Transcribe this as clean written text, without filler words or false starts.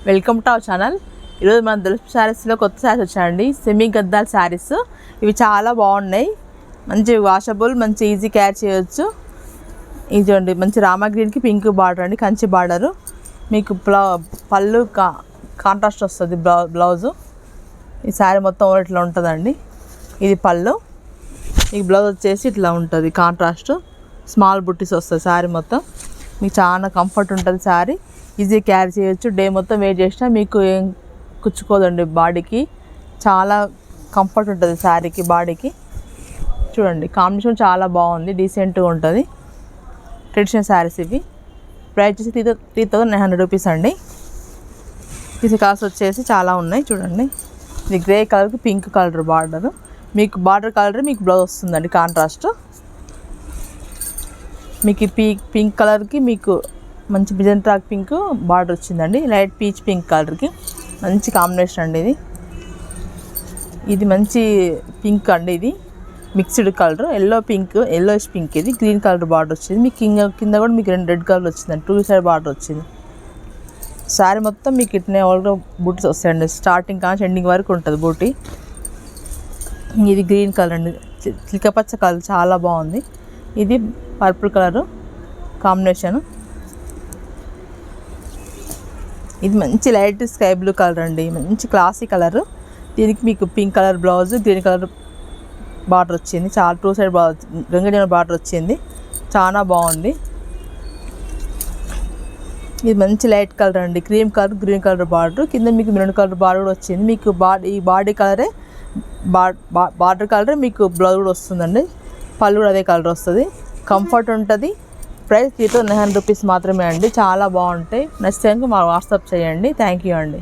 Welcome to our channel. ఈరోజు మన దులప్ శారీస్లో కొత్త శారీస్ వచ్చాయండి. సెమీ గద్దాల శారీస్. ఇవి చాలా బాగున్నాయి. మంచి వాషబుల్, మంచి ఈజీ క్యారీ చేయొచ్చు. ఇది చూడండి, మంచి రామా గ్రీన్కి పింక్ బార్డర్ అండి, కంచి బార్డరు. మీకు పళ్ళు కాంట్రాస్ట్ వస్తుంది. బ్లౌజు ఈ శారీ మొత్తం ఇట్లా ఉంటుందండి. ఇది పళ్ళు. ఈ బ్లౌజ్ వచ్చేసి ఇట్లా ఉంటుంది కాంట్రాస్ట్. స్మాల్ బుట్టీస్ వస్తుంది శారీ మొత్తం. మీకు చాలా కంఫర్ట్ ఉంటుంది శారీ. ఈజీ క్యారీ చేయొచ్చు. డే మొత్తం వేర్ చేసినా మీకు ఏం కుచ్చుకోదండి. బాడీకి చాలా కంఫర్ట్ ఉంటుంది శారీకి, బాడీకి. చూడండి, కాంబినేషన్ చాలా బాగుంది, డీసెంట్గా ఉంటుంది. ట్రెడిషనల్ శారీస్ ఇవి. ప్రైస్ వచ్చేసి 3,900 రూపీస్ అండి. ఇది కాస్ట్ వచ్చేసి చాలా ఉన్నాయి. చూడండి, ఇది గ్రే కలర్కి పింక్ కలర్ బార్డర్. మీకు బార్డర్ కలర్ మీకు బ్లౌజ్ వస్తుందండి కాంట్రాస్ట్. మీకు పింక్ కలర్కి మీకు మంచి బిజంట్రాక్ పింక్ బార్డర్ వచ్చిందండి. లైట్ పీచ్ పింక్ కలర్కి మంచి కాంబినేషన్ అండి. ఇది మంచి పింక్ అండి. ఇది మిక్స్డ్ కలర్, ఎల్లోయిష్ పింక్. ఇది గ్రీన్ కలర్ బార్డర్ వచ్చింది. మీకు కింద కూడా మీకు రెడ్ కలర్ వచ్చిందండి. 2 సైడ్ బార్డర్ వచ్చింది. శారీ మొత్తం మీకు ఇట్నే ఆల్రెడీ బూటీస్ వస్తాయండి. స్టార్టింగ్ కానీ ఎండింగ్ వరకు ఉంటుంది బూటీ. ఇది గ్రీన్ కలర్ అండి, చిలకపచ్చ కలర్, చాలా బాగుంది. ఇది పర్పుల్ కలరు కాంబినేషను. ఇది మంచి లైట్ స్కై బ్లూ కలర్ అండి, మంచి క్లాసీ కలరు. దీనికి మీకు pink colour blouse, green colour border వచ్చింది. చాలా 2 సైడ్ గంగజన బార్డర్ వచ్చింది. చాలా బాగుంది. ఇది మంచి లైట్ కలర్ అండి, cream colour, green colour border. కింద మీకు మెరూన్ కలర్ బార్డర్ కూడా వచ్చింది. మీకు ఈ బాడీ కలరే బార్డర్ కలర్, మీకు బ్లౌజ్ కూడా వస్తుందండి. పళ్ళు కూడా అదే కలర్ వస్తుంది. కంఫర్ట్ ఉంటుంది. ప్రైస్ 3,900 రూపీస్ మాత్రమే అండి. చాలా బాగుంటాయి. నచ్చితే మా వాట్సాప్ చేయండి. థ్యాంక్ యూ అండి.